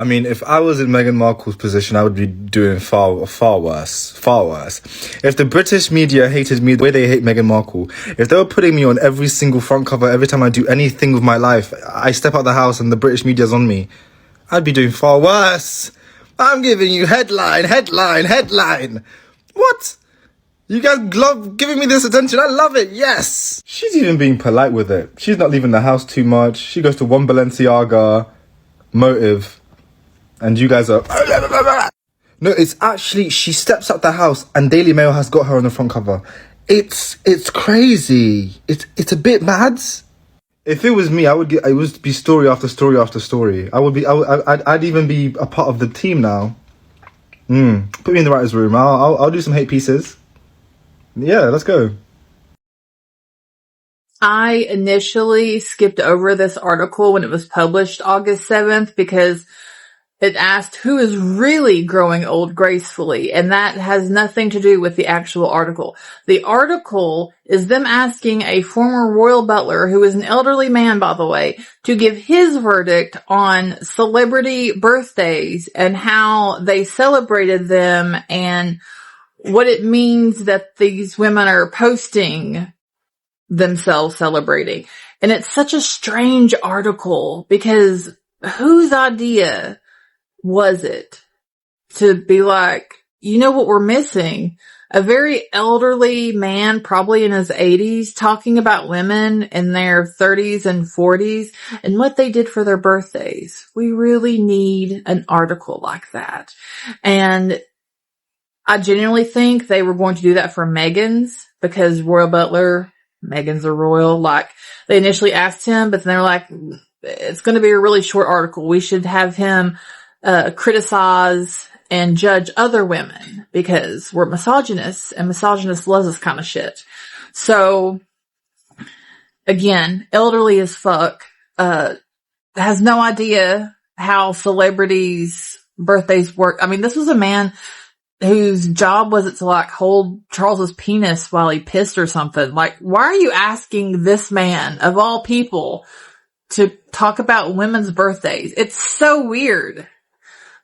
I mean, if I was in Meghan Markle's position, I would be doing far worse. Far worse. If the British media hated me the way they hate Meghan Markle, if they were putting me on every single front cover every time I do anything with my life, I step out the house and the British media's on me, I'd be doing far worse. I'm giving you headline. What? You guys love giving me this attention. I love it. Yes. She's even being polite with it. She's not leaving the house too much. She goes to one Balenciaga motive. And you guys are... No, it's actually... She steps out the house and Daily Mail has got her on the front cover. It's crazy. It's a bit mad. If it was me, it would be story after story after story. I'd even be a part of the team now. Put me in the writer's room. I'll do some hate pieces. Yeah, let's go. I initially skipped over this article when it was published August 7th because it asked who is really growing old gracefully, and that has nothing to do with the actual article. The article is them asking a former royal butler, who is an elderly man, by the way, to give his verdict on celebrity birthdays and how they celebrated them and what it means that these women are posting themselves celebrating. And it's such a strange article because whose idea was it to be like, you know what we're missing? A very elderly man, probably in his 80s, talking about women in their 30s and 40s and what they did for their birthdays. We really need an article like that. And I genuinely think they were going to do that for Meghan's because Royal Butler, Meghan's a royal. Like, they initially asked him, but then they're like, it's going to be a really short article. We should have him criticize and judge other women because we're misogynists and misogynists love this kind of shit. So again, elderly as fuck, has no idea how celebrities' birthdays work. I mean, this was a man whose job was it to like hold Charles's penis while he pissed or something. Like, why are you asking this man of all people to talk about women's birthdays? It's so weird.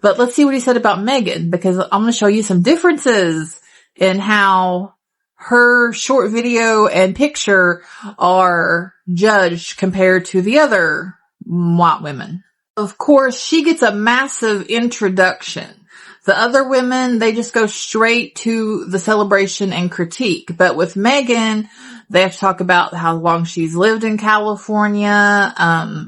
But let's see what he said about Meghan, because I'm going to show you some differences in how her short video and picture are judged compared to the other white women. Of course, she gets a massive introduction. The other women, they just go straight to the celebration and critique. But with Meghan, they have to talk about how long she's lived in California.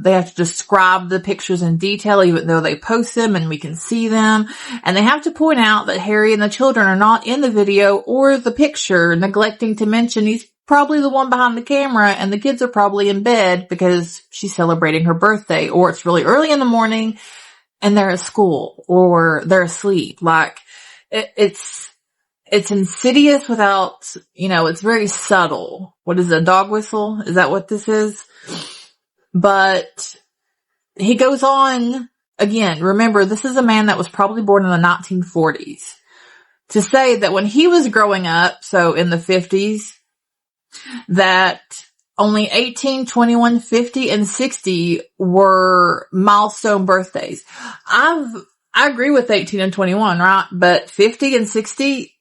They have to describe the pictures in detail, even though they post them and we can see them. And they have to point out that Harry and the children are not in the video or the picture, neglecting to mention he's probably the one behind the camera and the kids are probably in bed because she's celebrating her birthday, or it's really early in the morning and they're at school or they're asleep. Like, it's insidious without, it's very subtle. What is it, a dog whistle? Is that what this is? But he goes on, again, remember, this is a man that was probably born in the 1940s. To say that when he was growing up, so in the 50s, that only 18, 21, 50, and 60 were milestone birthdays. I agree with 18 and 21, right? But 50 and 60,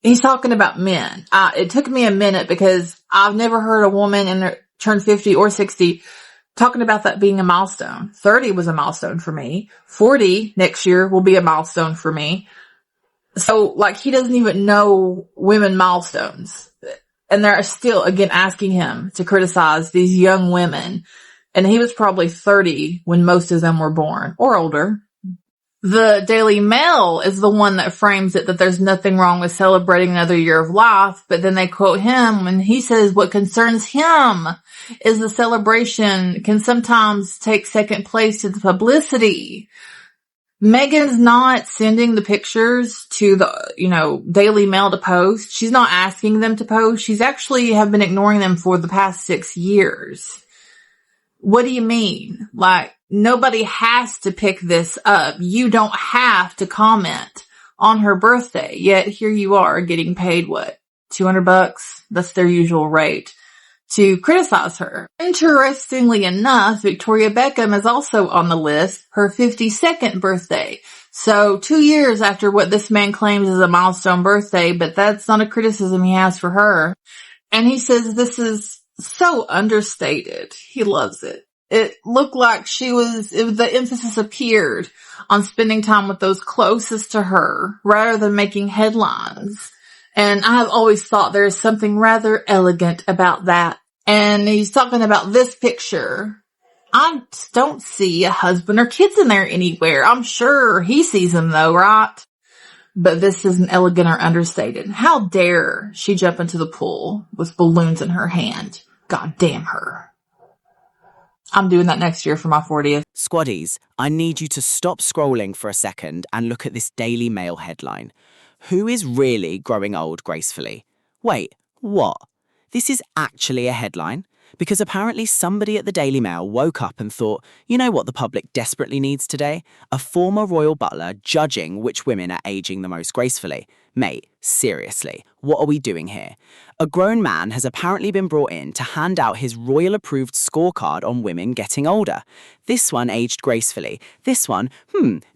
he's talking about men. It took me a minute because I've never heard a woman turn 50 or 60 talking about that being a milestone. 30 was a milestone for me. 40 next year will be a milestone for me. So, like, he doesn't even know women milestones. And they're still, again, asking him to criticize these young women. And he was probably 30 when most of them were born, or older. The Daily Mail is the one that frames it that there's nothing wrong with celebrating another year of life. But then they quote him when he says what concerns him is the celebration can sometimes take second place to the publicity. Meghan's not sending the pictures to the, Daily Mail to post. She's not asking them to post. She's actually have been ignoring them for the past 6 years. What do you mean? Like, nobody has to pick this up. You don't have to comment on her birthday. Yet here you are getting paid what? $200? That's their usual rate to criticize her. Interestingly enough, Victoria Beckham is also on the list, her 52nd birthday. So 2 years after what this man claims is a milestone birthday, but that's not a criticism he has for her. And he says this is so understated. He loves it. It looked like the emphasis appeared on spending time with those closest to her rather than making headlines. And I have always thought there is something rather elegant about that. And he's talking about this picture. I don't see a husband or kids in there anywhere. I'm sure he sees them though, right? But this isn't elegant or understated. How dare she jump into the pool with balloons in her hand? God damn her. I'm doing that next year for my 40th. Squaddies, I need you to stop scrolling for a second and look at this Daily Mail headline. Who is really growing old gracefully? Wait, what? This is actually a headline? Because apparently somebody at the Daily Mail woke up and thought, you know what the public desperately needs today? A former royal butler judging which women are aging the most gracefully. Mate, seriously, what are we doing here? A grown man has apparently been brought in to hand out his royal-approved scorecard on women getting older. This one aged gracefully. This one,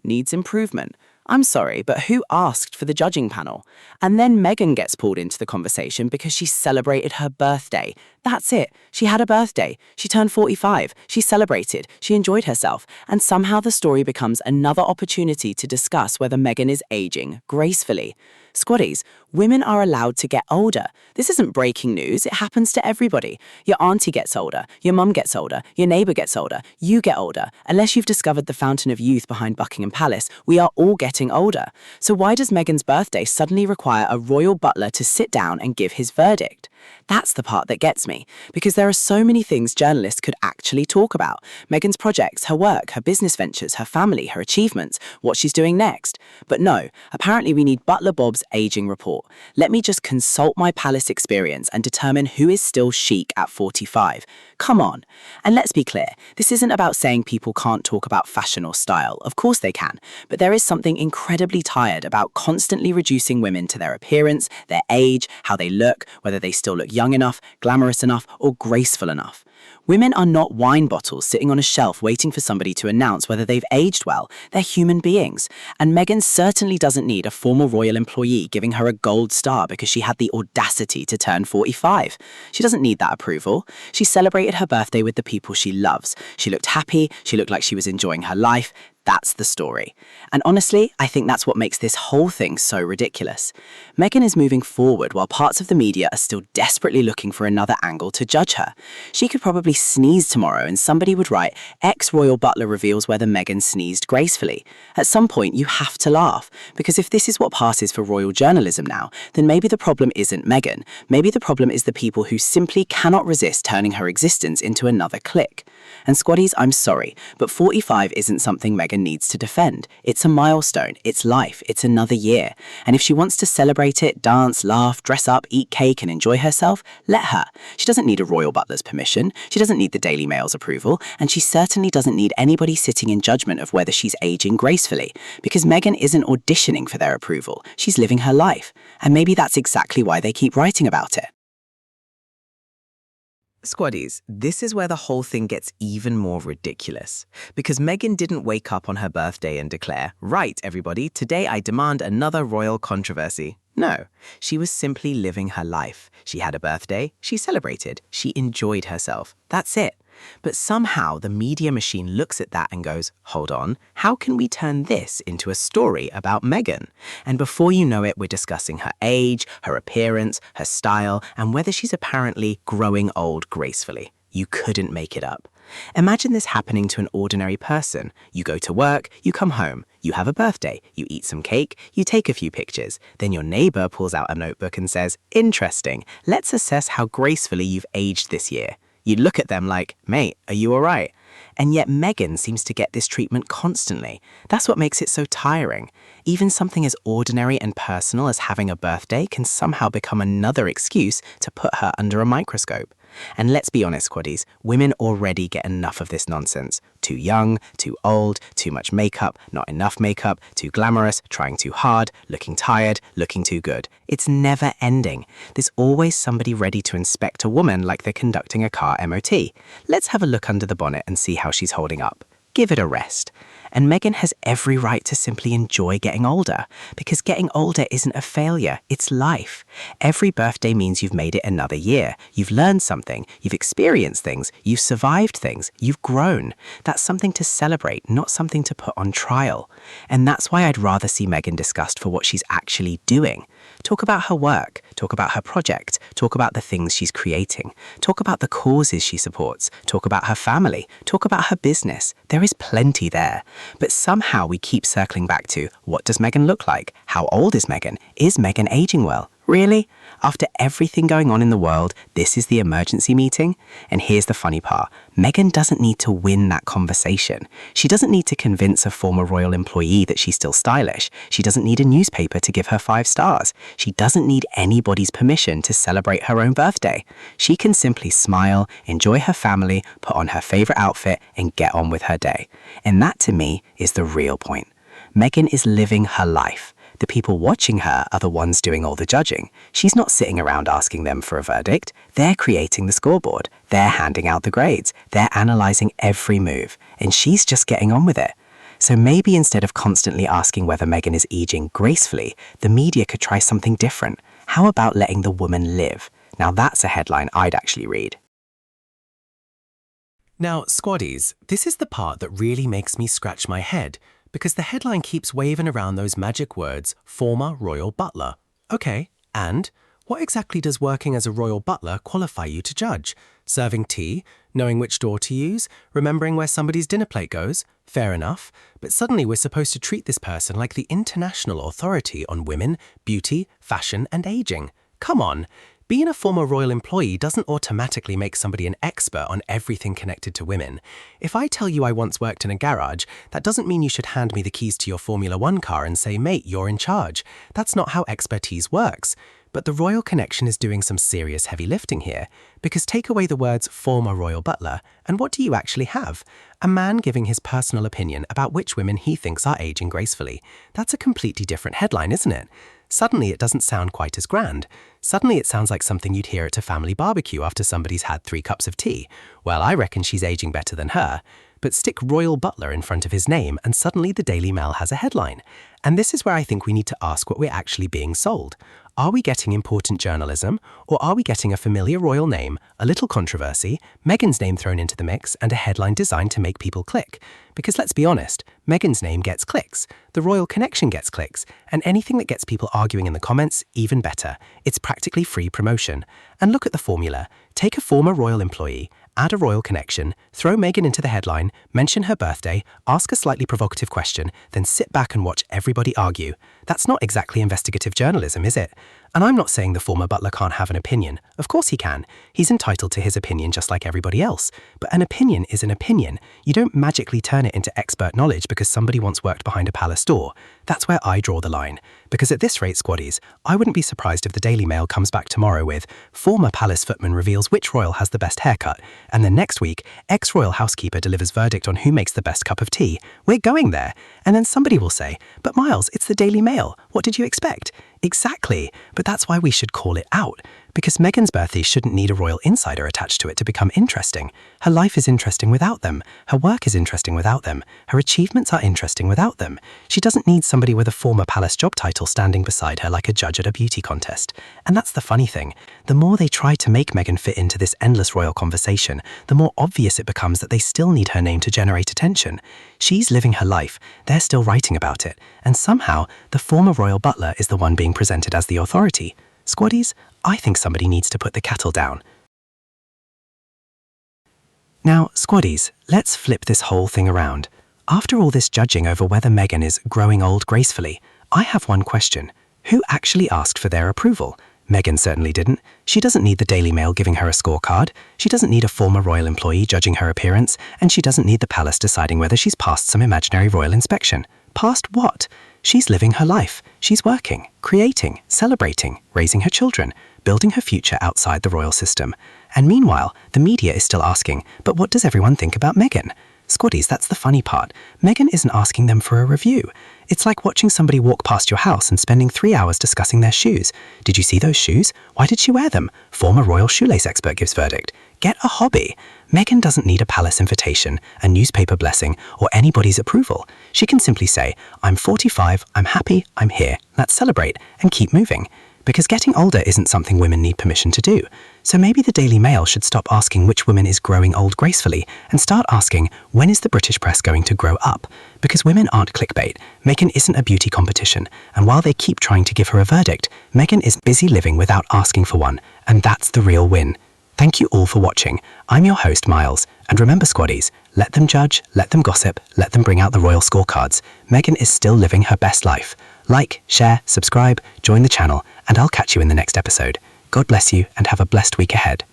needs improvement. I'm sorry, but who asked for the judging panel? And then Meghan gets pulled into the conversation because she celebrated her birthday. That's it. She had a birthday. She turned 45. She celebrated. She enjoyed herself. And somehow the story becomes another opportunity to discuss whether Meghan is aging gracefully. Squaddies, women are allowed to get older. This isn't breaking news. It happens to everybody. Your auntie gets older. Your mum gets older. Your neighbour gets older. You get older. Unless you've discovered the fountain of youth behind Buckingham Palace, we are all getting older. So why does Meghan's birthday suddenly require a royal butler to sit down and give his verdict? That's the part that gets me, because there are so many things journalists could actually talk about. Meghan's projects, her work, her business ventures, her family, her achievements, what she's doing next. But no, apparently we need Butler Bob's aging report. Let me just consult my palace experience and determine who is still chic at 45. Come on. And let's be clear, this isn't about saying people can't talk about fashion or style. Of course they can. But there is something incredibly tired about constantly reducing women to their appearance, their age, how they look, whether they still look young enough, glamorous enough, or graceful enough. Women are not wine bottles sitting on a shelf waiting for somebody to announce whether they've aged well. They're human beings. And Meghan certainly doesn't need a former royal employee giving her a gold star because she had the audacity to turn 45. She doesn't need that approval. She celebrated her birthday with the people she loves. She looked happy. She looked like she was enjoying her life. That's the story. And honestly, I think that's what makes this whole thing so ridiculous. Meghan is moving forward while parts of the media are still desperately looking for another angle to judge her. She could probably sneeze tomorrow and somebody would write, ex-royal butler reveals whether Meghan sneezed gracefully. At some point, you have to laugh, because if this is what passes for royal journalism now, then maybe the problem isn't Meghan. Maybe the problem is the people who simply cannot resist turning her existence into another click. And Squaddies, I'm sorry, but 45 isn't something Meghan needs to defend. It's a milestone, it's life, it's another year. And if she wants to celebrate it, dance, laugh, dress up, eat cake and enjoy herself, let her. She doesn't need a royal butler's permission, she doesn't need the Daily Mail's approval, and she certainly doesn't need anybody sitting in judgment of whether she's aging gracefully, because Meghan isn't auditioning for their approval, she's living her life. And maybe that's exactly why they keep writing about it. Squaddies, this is where the whole thing gets even more ridiculous. Because Meghan didn't wake up on her birthday and declare, right, everybody, today I demand another royal controversy. No, she was simply living her life. She had a birthday, she celebrated, she enjoyed herself. That's it. But somehow the media machine looks at that and goes, hold on, how can we turn this into a story about Meghan? And before you know it, we're discussing her age, her appearance, her style, and whether she's apparently growing old gracefully. You couldn't make it up. Imagine this happening to an ordinary person. You go to work, you come home, you have a birthday, you eat some cake, you take a few pictures. Then your neighbor pulls out a notebook and says, interesting, let's assess how gracefully you've aged this year. You'd look at them like, mate, are you all right? And yet Meghan seems to get this treatment constantly. That's what makes it so tiring. Even something as ordinary and personal as having a birthday can somehow become another excuse to put her under a microscope. And let's be honest, Squaddies, women already get enough of this nonsense. Too young, too old, too much makeup, not enough makeup, too glamorous, trying too hard, looking tired, looking too good. It's never ending. There's always somebody ready to inspect a woman like they're conducting a car MOT. Let's have a look under the bonnet and see how she's holding up. Give it a rest. And Meghan has every right to simply enjoy getting older, because getting older isn't a failure, it's life. Every birthday means you've made it another year. You've learned something, you've experienced things, you've survived things, you've grown. That's something to celebrate, not something to put on trial. And that's why I'd rather see Meghan discussed for what she's actually doing. Talk about her work, talk about her project, talk about the things she's creating, talk about the causes she supports, talk about her family, talk about her business. There is plenty there. But somehow we keep circling back to, what does Meghan look like? How old is Meghan? Is Meghan aging well? Really? After everything going on in the world, this is the emergency meeting? And here's the funny part. Meghan doesn't need to win that conversation. She doesn't need to convince a former royal employee that she's still stylish. She doesn't need a newspaper to give her 5 stars. She doesn't need anybody's permission to celebrate her own birthday. She can simply smile, enjoy her family, put on her favorite outfit, and get on with her day. And that, to me, is the real point. Meghan is living her life. The people watching her are the ones doing all the judging. She's not sitting around asking them for a verdict. They're creating the scoreboard. They're handing out the grades. They're analysing every move. And she's just getting on with it. So maybe instead of constantly asking whether Meghan is aging gracefully, the media could try something different. How about letting the woman live? Now that's a headline I'd actually read. Now, Squaddies, this is the part that really makes me scratch my head, because the headline keeps waving around those magic words, former royal butler. Okay, and what exactly does working as a royal butler qualify you to judge? Serving tea? Knowing which door to use? Remembering where somebody's dinner plate goes? Fair enough, but suddenly we're supposed to treat this person like the international authority on women, beauty, fashion, and aging. Come on! Being a former royal employee doesn't automatically make somebody an expert on everything connected to women. If I tell you I once worked in a garage, that doesn't mean you should hand me the keys to your Formula One car and say, mate, you're in charge. That's not how expertise works. But the royal connection is doing some serious heavy lifting here, because take away the words former royal butler, and what do you actually have? A man giving his personal opinion about which women he thinks are aging gracefully. That's a completely different headline, isn't it? Suddenly it doesn't sound quite as grand. Suddenly it sounds like something you'd hear at a family barbecue after somebody's had 3 cups of tea. Well, I reckon she's aging better than her. But stick Royal Butler in front of his name and suddenly the Daily Mail has a headline. And this is where I think we need to ask what we're actually being sold. Are we getting important journalism, or are we getting a familiar royal name, a little controversy, Meghan's name thrown into the mix, and a headline designed to make people click? Because let's be honest, Meghan's name gets clicks, the royal connection gets clicks, and anything that gets people arguing in the comments, even better. It's practically free promotion. And look at the formula. Take a former royal employee, add a royal connection, throw Meghan into the headline, mention her birthday, ask a slightly provocative question, then sit back and watch everybody argue. That's not exactly investigative journalism, is it? And I'm not saying the former butler can't have an opinion. Of course he can. He's entitled to his opinion just like everybody else. But an opinion is an opinion. You don't magically turn it into expert knowledge because somebody once worked behind a palace door. That's where I draw the line. Because at this rate, Squaddies, I wouldn't be surprised if the Daily Mail comes back tomorrow with former palace footman reveals which royal has the best haircut, and then next week, ex-royal housekeeper delivers verdict on who makes the best cup of tea. We're going there. And then somebody will say, but Miles, it's the Daily Mail. What did you expect? Exactly. But that's why we should call it out. Because Meghan's birthday shouldn't need a royal insider attached to it to become interesting. Her life is interesting without them. Her work is interesting without them. Her achievements are interesting without them. She doesn't need somebody with a former palace job title standing beside her like a judge at a beauty contest. And that's the funny thing. The more they try to make Meghan fit into this endless royal conversation, the more obvious it becomes that they still need her name to generate attention. She's living her life. They're still writing about it. And somehow, the former royal butler is the one being presented as the authority. Squaddies, I think somebody needs to put the kettle down. Now, Squaddies, let's flip this whole thing around. After all this judging over whether Meghan is growing old gracefully, I have one question. Who actually asked for their approval? Meghan certainly didn't. She doesn't need the Daily Mail giving her a scorecard. She doesn't need a former royal employee judging her appearance. And she doesn't need the palace deciding whether she's passed some imaginary royal inspection. Past what? She's living her life. She's working, creating, celebrating, raising her children. building her future outside the royal system. And meanwhile, the media is still asking, but what does everyone think about Meghan? Squaddies, that's the funny part. Meghan isn't asking them for a review. It's like watching somebody walk past your house and spending 3 hours discussing their shoes. Did you see those shoes? Why did she wear them? Former royal shoelace expert gives verdict. Get a hobby. Meghan doesn't need a palace invitation, a newspaper blessing, or anybody's approval. She can simply say, I'm 45, I'm happy, I'm here. Let's celebrate and keep moving. Because getting older isn't something women need permission to do. So maybe the Daily Mail should stop asking which woman is growing old gracefully and start asking, when is the British press going to grow up? Because women aren't clickbait. Meghan isn't a beauty competition. And while they keep trying to give her a verdict, Meghan is busy living without asking for one. And that's the real win. Thank you all for watching. I'm your host, Miles. And remember, Squaddies, let them judge, let them gossip, let them bring out the royal scorecards. Meghan is still living her best life. Like, share, subscribe, join the channel, and I'll catch you in the next episode. God bless you and have a blessed week ahead.